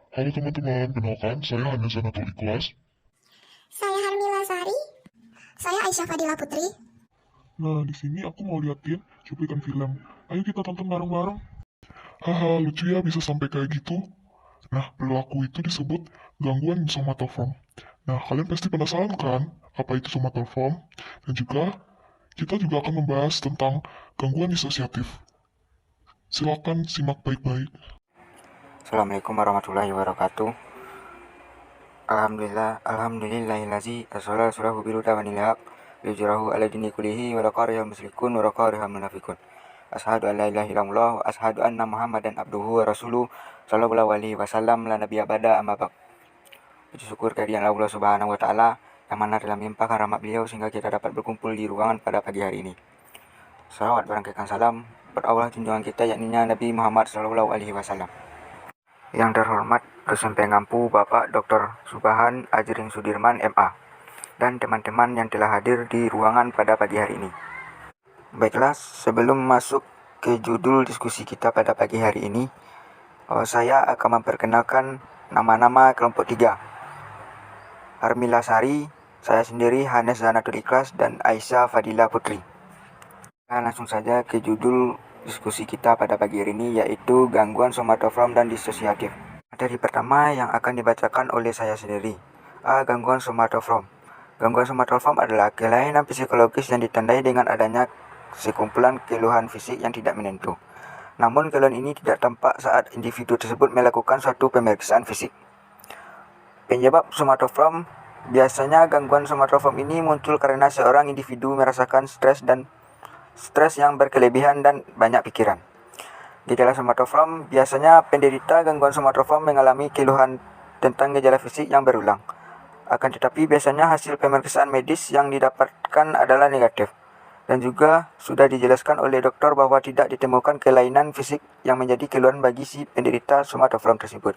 Halo teman-teman, kenalkan saya Hanya Zanatul Ikhlas. Saya Harmila Sari. Saya Aisyah Fadila Putri. Nah, di sini aku mau liatin cuplikan film. Ayo kita tonton bareng-bareng. Haha, lucu ya bisa sampai kayak gitu. Nah, perilaku itu disebut gangguan somatoform. Nah, kalian pasti penasaran kan apa itu somatoform? Dan juga kita juga akan membahas tentang gangguan disosiatif. Silakan simak baik-baik. Assalamualaikum warahmatullahi wabarakatuh. Alhamdulillahillazi asala surahu biru tawanil haq lijrahu ala dini kulihi wa laqariha musyrikun wa laqariha munafikun. Ashhadu an la ilaha illallah wa ashhadu anna Muhammadan abduhu wa rasuluh sallallahu alaihi wasallam la nabiyya ba'da amma ba'd. Puji syukur kehadiran Allah Subhanahu wa taala yang mana dalam limpahkan rahmat beliau sehingga kita dapat berkumpul di ruangan pada pagi hari ini. Salawat berangkatkan salam buat Allah junjungan kita yakni Nabi Muhammad sallallahu alaihi wasallam. Yang terhormat dosen pengampu Bapak Dr. Subahan Ajring Sudirman MA dan teman-teman yang telah hadir di ruangan pada pagi hari ini. Baiklah, sebelum masuk ke judul diskusi kita pada pagi hari ini, saya akan memperkenalkan nama-nama kelompok 3. Harmila Sari, saya sendiri Hanes Zanatul Ikhlas, dan Aisyah Fadila Putri. Nah, langsung saja ke judul diskusi kita pada pagi hari ini, yaitu gangguan somatoform dan disosiatif. Materi pertama yang akan dibacakan oleh saya sendiri. Gangguan somatoform. Gangguan somatoform adalah kelainan psikologis yang ditandai dengan adanya sekumpulan keluhan fisik yang tidak menentu. Namun keluhan ini tidak tampak saat individu tersebut melakukan suatu pemeriksaan fisik. Penyebab somatoform. Biasanya gangguan somatoform ini muncul karena seorang individu merasakan stres yang berkelebihan dan banyak pikiran. Gejala somatoform. Biasanya penderita gangguan somatoform mengalami keluhan tentang gejala fisik yang berulang. Akan tetapi biasanya hasil pemeriksaan medis yang didapatkan adalah negatif. Dan juga sudah dijelaskan oleh dokter bahwa tidak ditemukan kelainan fisik yang menjadi keluhan bagi si penderita somatoform tersebut.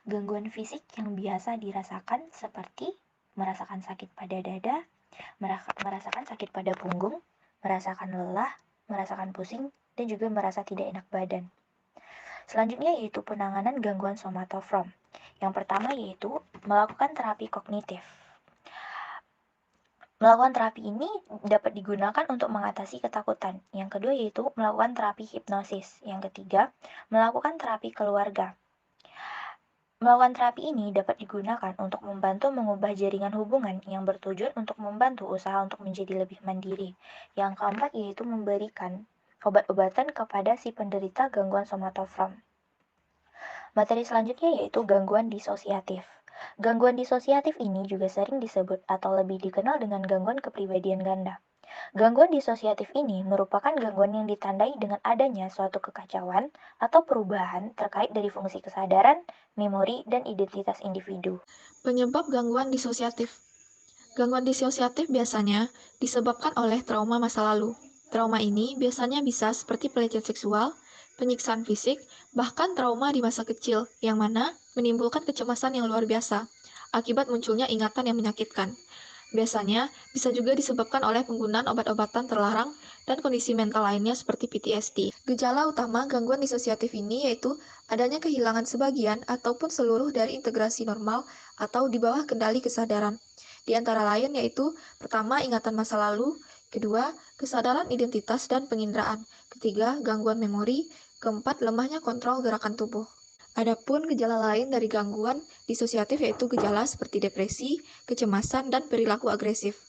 Gangguan fisik yang biasa dirasakan seperti merasakan sakit pada dada, merasakan sakit pada punggung, merasakan lelah, merasakan pusing, dan juga merasa tidak enak badan. Selanjutnya yaitu penanganan gangguan somatoform. Yang pertama yaitu melakukan terapi kognitif. Melakukan terapi ini dapat digunakan untuk mengatasi ketakutan. Yang kedua yaitu melakukan terapi hipnosis. Yang ketiga, melakukan terapi keluarga. Melakukan terapi ini dapat digunakan untuk membantu mengubah jaringan hubungan yang bertujuan untuk membantu usaha untuk menjadi lebih mandiri. Yang keempat yaitu memberikan obat-obatan kepada si penderita gangguan somatoform. Materi selanjutnya yaitu gangguan disosiatif. Gangguan disosiatif ini juga sering disebut atau lebih dikenal dengan gangguan kepribadian ganda. Gangguan disosiatif ini merupakan gangguan yang ditandai dengan adanya suatu kekacauan atau perubahan terkait dari fungsi kesadaran, memori, dan identitas individu. Penyebab gangguan disosiatif. Gangguan disosiatif biasanya disebabkan oleh trauma masa lalu. Trauma ini biasanya bisa seperti pelecehan seksual, penyiksaan fisik, bahkan trauma di masa kecil, yang mana menimbulkan kecemasan yang luar biasa akibat munculnya ingatan yang menyakitkan. Biasanya bisa juga disebabkan oleh penggunaan obat-obatan terlarang dan kondisi mental lainnya seperti PTSD. Gejala utama gangguan disosiatif ini yaitu adanya kehilangan sebagian ataupun seluruh dari integrasi normal atau di bawah kendali kesadaran. Di antara lain yaitu pertama, ingatan masa lalu, kedua, kesadaran identitas dan penginderaan, ketiga, gangguan memori, keempat, lemahnya kontrol gerakan tubuh. Adapun gejala lain dari gangguan disosiatif yaitu gejala seperti depresi, kecemasan, dan perilaku agresif.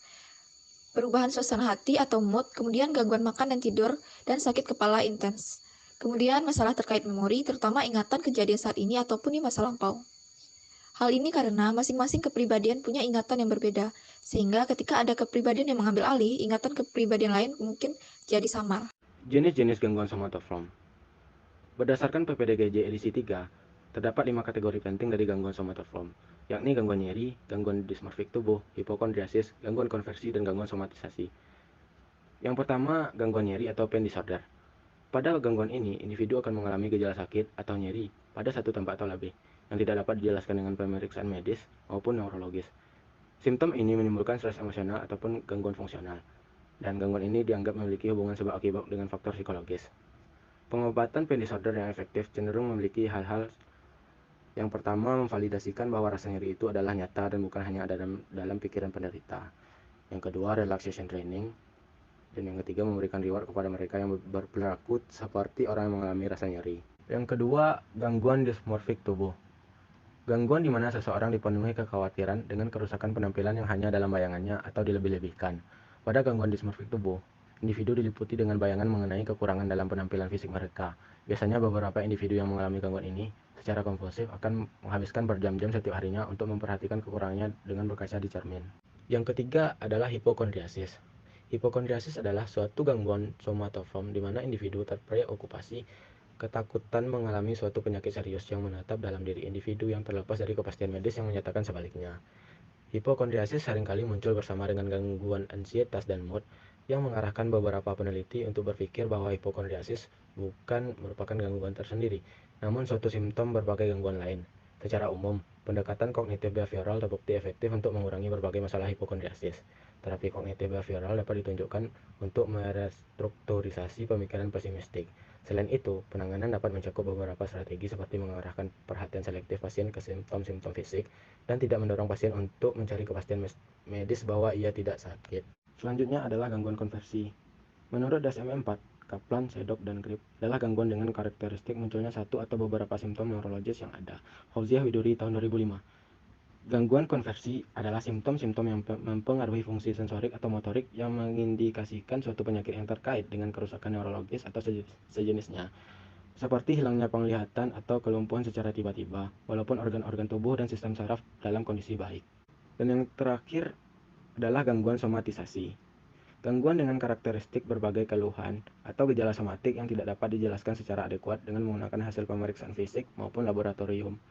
Perubahan suasana hati atau mood, kemudian gangguan makan dan tidur, dan sakit kepala intens. Kemudian masalah terkait memori, terutama ingatan kejadian saat ini ataupun di masa lampau. Hal ini karena masing-masing kepribadian punya ingatan yang berbeda, sehingga ketika ada kepribadian yang mengambil alih, ingatan kepribadian lain mungkin jadi samar. Jenis-jenis gangguan somatoform. Berdasarkan PPDGJ edisi 3, terdapat 5 kategori penting dari gangguan somatoform, yakni gangguan nyeri, gangguan dismorfik tubuh, hipokondriasis, gangguan konversi, dan gangguan somatisasi. Yang pertama, gangguan nyeri atau pain disorder. Pada gangguan ini, individu akan mengalami gejala sakit atau nyeri pada satu tempat atau lebih, yang tidak dapat dijelaskan dengan pemeriksaan medis maupun neurologis. Simptom ini menimbulkan stres emosional ataupun gangguan fungsional, dan gangguan ini dianggap memiliki hubungan sebab akibat dengan faktor psikologis. Pengobatan pain disorder yang efektif cenderung memiliki hal-hal Yang pertama, memvalidasikan bahwa rasa nyeri itu adalah nyata dan bukan hanya ada dalam pikiran penderita. Yang kedua, relaxation training. Dan yang ketiga, memberikan reward kepada mereka yang berperilaku seperti orang yang mengalami rasa nyeri. Yang kedua, gangguan dismorfik tubuh. Gangguan di mana seseorang dipenuhi kekhawatiran dengan kerusakan penampilan yang hanya dalam bayangannya atau dilebih-lebihkan. Pada gangguan dismorfik tubuh, individu diliputi dengan bayangan mengenai kekurangan dalam penampilan fisik mereka. Biasanya beberapa individu yang mengalami gangguan ini secara kompulsif akan menghabiskan berjam-jam setiap harinya untuk memperhatikan kekurangannya dengan berkaca di cermin. Yang ketiga adalah hipokondriasis. Hipokondriasis adalah suatu gangguan somatoform di mana individu terpreokupasi ketakutan mengalami suatu penyakit serius yang menetap dalam diri individu yang terlepas dari kepastian medis yang menyatakan sebaliknya. Hipokondriasis seringkali muncul bersama dengan gangguan ansietas dan mood yang mengarahkan beberapa peneliti untuk berpikir bahwa hipokondriasis bukan merupakan gangguan tersendiri, namun suatu simptom berbagai gangguan lain. Secara umum, pendekatan kognitif behavioral terbukti efektif untuk mengurangi berbagai masalah hipokondriasis. Terapi kognitif behavioral dapat ditunjukkan untuk merestrukturisasi pemikiran pesimistik. Selain itu, penanganan dapat mencakup beberapa strategi seperti mengarahkan perhatian selektif pasien ke simptom-simptom fisik dan tidak mendorong pasien untuk mencari kepastian medis bahwa ia tidak sakit. Selanjutnya adalah gangguan konversi. Menurut DSM-4, Kaplan, Sedok, dan Grip adalah gangguan dengan karakteristik munculnya satu atau beberapa simptom neurologis yang ada. Fauziah Widuri tahun 2005. Gangguan konversi adalah simptom-simptom yang mempengaruhi fungsi sensorik atau motorik yang mengindikasikan suatu penyakit yang terkait dengan kerusakan neurologis atau sejenisnya, seperti hilangnya penglihatan atau kelumpuhan secara tiba-tiba, walaupun organ-organ tubuh dan sistem saraf dalam kondisi baik. Dan yang terakhir adalah gangguan somatisasi. Gangguan dengan karakteristik berbagai keluhan atau gejala somatik yang tidak dapat dijelaskan secara adekuat dengan menggunakan hasil pemeriksaan fisik maupun laboratorium.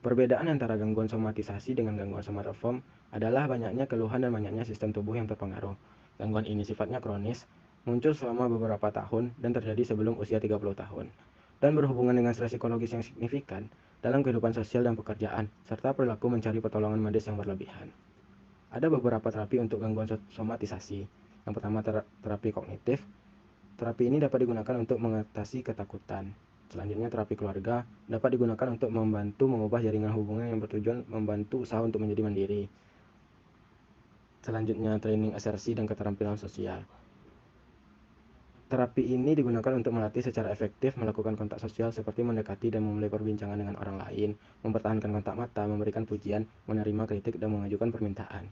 Perbedaan antara gangguan somatisasi dengan gangguan somatoform adalah banyaknya keluhan dan banyaknya sistem tubuh yang terpengaruh. Gangguan ini sifatnya kronis, muncul selama beberapa tahun dan terjadi sebelum usia 30 tahun, dan berhubungan dengan stres psikologis yang signifikan dalam kehidupan sosial dan pekerjaan, serta perilaku mencari pertolongan medis yang berlebihan. Ada beberapa terapi untuk gangguan somatisasi. Yang pertama, terapi kognitif. Terapi ini dapat digunakan untuk mengatasi ketakutan. Selanjutnya, terapi keluarga dapat digunakan untuk membantu mengubah jaringan hubungan yang bertujuan membantu usaha untuk menjadi mandiri. Selanjutnya, training asersi dan keterampilan sosial. Terapi ini digunakan untuk melatih secara efektif melakukan kontak sosial seperti mendekati dan memulai perbincangan dengan orang lain, mempertahankan kontak mata, memberikan pujian, menerima kritik, dan mengajukan permintaan.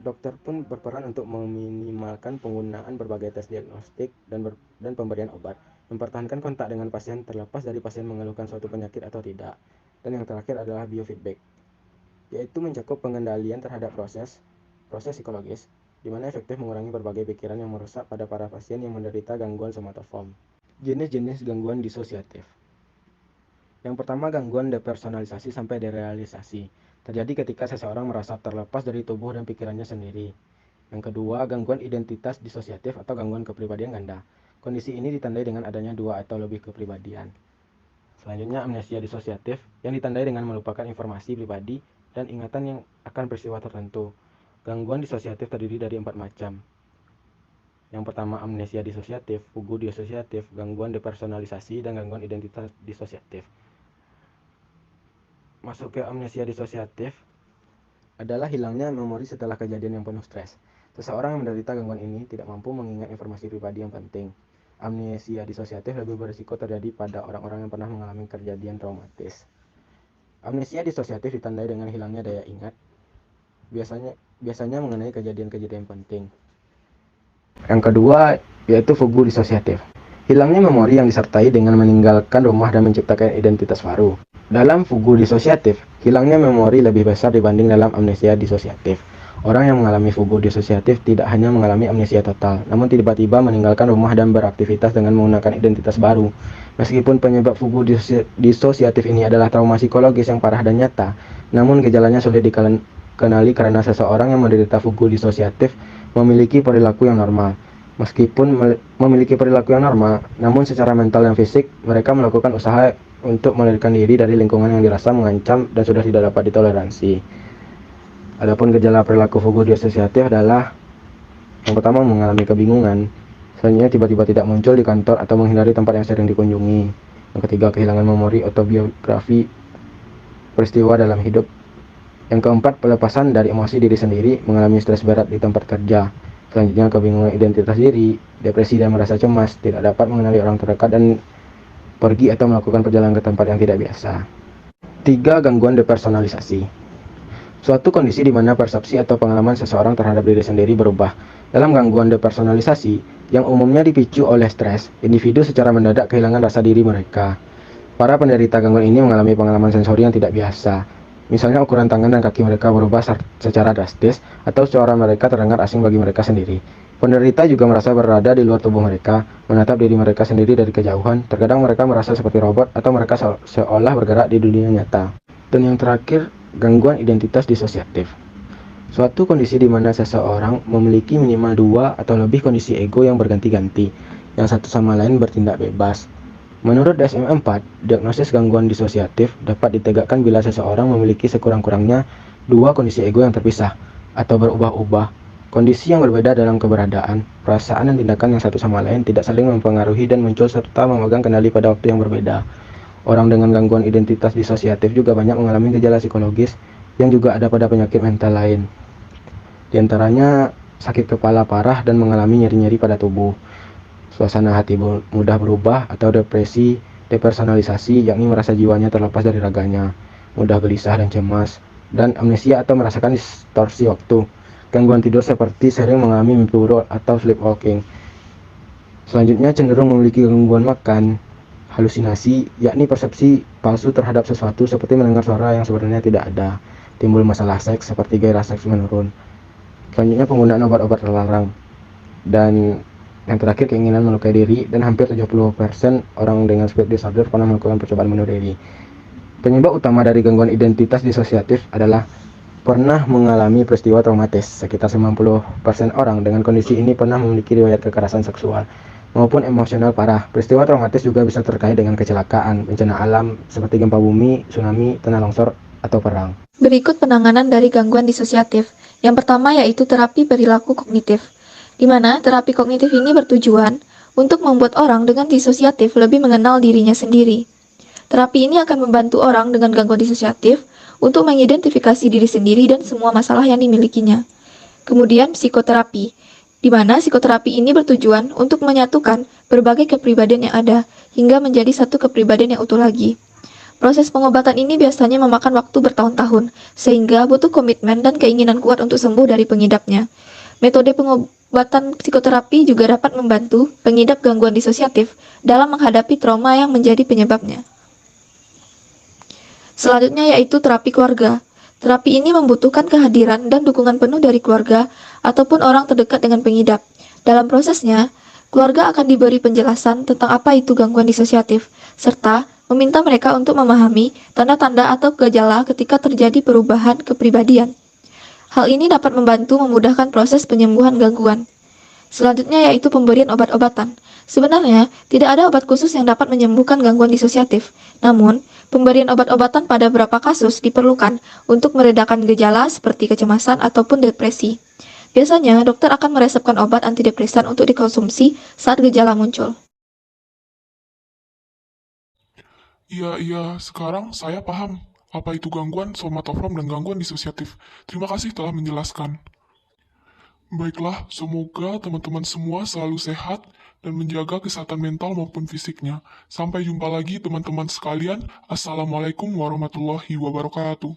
Dokter pun berperan untuk meminimalkan penggunaan berbagai tes diagnostik dan pemberian obat, mempertahankan kontak dengan pasien terlepas dari pasien mengeluhkan suatu penyakit atau tidak. Dan yang terakhir adalah biofeedback, yaitu mencakup pengendalian terhadap proses psikologis, di mana efektif mengurangi berbagai pikiran yang merusak pada para pasien yang menderita gangguan somatoform. Jenis-jenis gangguan disosiatif. Yang pertama, gangguan depersonalisasi sampai derealisasi. Terjadi ketika seseorang merasa terlepas dari tubuh dan pikirannya sendiri. Yang kedua, gangguan identitas disosiatif atau gangguan kepribadian ganda. Kondisi ini ditandai dengan adanya dua atau lebih kepribadian. Selanjutnya, amnesia disosiatif yang ditandai dengan melupakan informasi pribadi dan ingatan yang akan peristiwa tertentu. Gangguan disosiatif terdiri dari 4 macam. Yang pertama, amnesia disosiatif, fugu disosiatif, gangguan depersonalisasi, dan gangguan identitas disosiatif. Masuk ke amnesia disosiatif adalah hilangnya memori setelah kejadian yang penuh stres. Seseorang yang menderita gangguan ini tidak mampu mengingat informasi pribadi yang penting. Amnesia disosiatif lebih berisiko terjadi pada orang-orang yang pernah mengalami kejadian traumatis. Amnesia disosiatif ditandai dengan hilangnya daya ingat, biasanya mengenai kejadian-kejadian penting. Yang kedua yaitu fugu disosiatif. Hilangnya memori yang disertai dengan meninggalkan rumah dan menciptakan identitas baru. Dalam fugu disosiatif, hilangnya memori lebih besar dibanding dalam amnesia disosiatif. Orang yang mengalami fugu disosiatif tidak hanya mengalami amnesia total, namun tiba-tiba meninggalkan rumah dan beraktivitas dengan menggunakan identitas baru. Meskipun penyebab fugu disosiatif ini adalah trauma psikologis yang parah dan nyata, namun gejalanya sulit dikenali karena seseorang yang menderita fugu disosiatif memiliki perilaku yang normal. Meskipun memiliki perilaku yang normal, namun secara mental dan fisik, mereka melakukan usaha untuk melarikan diri dari lingkungan yang dirasa mengancam dan sudah tidak dapat ditoleransi. Adapun gejala perilaku fugu disosiatif adalah yang pertama, mengalami kebingungan. Selanjutnya, tiba-tiba tidak muncul di kantor atau menghindari tempat yang sering dikunjungi. Yang ketiga, kehilangan memori autobiografi peristiwa dalam hidup. Yang keempat, pelepasan dari emosi diri sendiri, mengalami stres berat di tempat kerja. Selanjutnya, kebingungan identitas diri, depresi dan merasa cemas, tidak dapat mengenali orang terdekat dan pergi atau melakukan perjalanan ke tempat yang tidak biasa. 3. Gangguan depersonalisasi. Suatu kondisi di mana persepsi atau pengalaman seseorang terhadap diri sendiri berubah. Dalam gangguan depersonalisasi, yang umumnya dipicu oleh stres, individu secara mendadak kehilangan rasa diri mereka. Para penderita gangguan ini mengalami pengalaman sensori yang tidak biasa. Misalnya ukuran tangan dan kaki mereka berubah secara drastis, atau suara mereka terdengar asing bagi mereka sendiri. Penderita juga merasa berada di luar tubuh mereka, menatap diri mereka sendiri dari kejauhan. Terkadang mereka merasa seperti robot, atau mereka seolah bergerak di dunia nyata. Dan yang terakhir, gangguan identitas disosiatif. Suatu kondisi di mana seseorang memiliki minimal 2 atau lebih kondisi ego yang berganti-ganti, yang satu sama lain bertindak bebas. Menurut DSM-4, diagnosis gangguan disosiatif dapat ditegakkan bila seseorang memiliki sekurang-kurangnya 2 kondisi ego yang terpisah atau berubah-ubah, kondisi yang berbeda dalam keberadaan, perasaan dan tindakan yang satu sama lain tidak saling mempengaruhi dan muncul serta memegang kendali pada waktu yang berbeda. Orang dengan gangguan identitas disosiatif juga banyak mengalami gejala psikologis yang juga ada pada penyakit mental lain. Di antaranya sakit kepala parah dan mengalami nyeri-nyeri pada tubuh. Suasana hati mudah berubah atau depresi, depersonalisasi, yakni merasa jiwanya terlepas dari raganya, mudah gelisah dan cemas, dan amnesia atau merasakan distorsi waktu. Gangguan tidur seperti sering mengalami mimpi buruk atau sleepwalking. Selanjutnya cenderung memiliki gangguan makan, halusinasi, yakni persepsi palsu terhadap sesuatu seperti mendengar suara yang sebenarnya tidak ada. Timbul masalah seks seperti gairah seks menurun. Selanjutnya penggunaan obat-obat terlarang. Dan yang terakhir keinginan melukai diri, dan hampir 70% orang dengan sleep disorder pernah melakukan percobaan bunuh diri. Penyebab utama dari gangguan identitas disosiatif adalah pernah mengalami peristiwa traumatis. Sekitar 90% orang dengan kondisi ini pernah memiliki riwayat kekerasan seksual maupun emosional parah. Peristiwa traumatis juga bisa terkait dengan kecelakaan, bencana alam seperti gempa bumi, tsunami, tanah longsor, atau perang. Berikut penanganan dari gangguan disosiatif. Yang pertama yaitu terapi perilaku kognitif, di mana terapi kognitif ini bertujuan untuk membuat orang dengan disosiatif lebih mengenal dirinya sendiri. Terapi ini akan membantu orang dengan gangguan disosiatif untuk mengidentifikasi diri sendiri dan semua masalah yang dimilikinya. Kemudian psikoterapi, di mana psikoterapi ini bertujuan untuk menyatukan berbagai kepribadian yang ada hingga menjadi satu kepribadian yang utuh lagi. Proses pengobatan ini biasanya memakan waktu bertahun-tahun, sehingga butuh komitmen dan keinginan kuat untuk sembuh dari pengidapnya. Metode pengobatan psikoterapi juga dapat membantu pengidap gangguan disosiatif dalam menghadapi trauma yang menjadi penyebabnya. Selanjutnya yaitu terapi keluarga. Terapi ini membutuhkan kehadiran dan dukungan penuh dari keluarga ataupun orang terdekat dengan pengidap. Dalam prosesnya, keluarga akan diberi penjelasan tentang apa itu gangguan disosiatif, serta meminta mereka untuk memahami tanda-tanda atau gejala ketika terjadi perubahan kepribadian. Hal ini dapat membantu memudahkan proses penyembuhan gangguan. Selanjutnya yaitu pemberian obat-obatan. Sebenarnya, tidak ada obat khusus yang dapat menyembuhkan gangguan disosiatif. Namun, pemberian obat-obatan pada beberapa kasus diperlukan untuk meredakan gejala seperti kecemasan ataupun depresi. Biasanya, dokter akan meresepkan obat antidepresan untuk dikonsumsi saat gejala muncul. Iya, sekarang saya paham apa itu gangguan somatoform dan gangguan disosiatif. Terima kasih telah menjelaskan. Baiklah, semoga teman-teman semua selalu sehat dan menjaga kesehatan mental maupun fisiknya. Sampai jumpa lagi teman-teman sekalian. Assalamualaikum warahmatullahi wabarakatuh.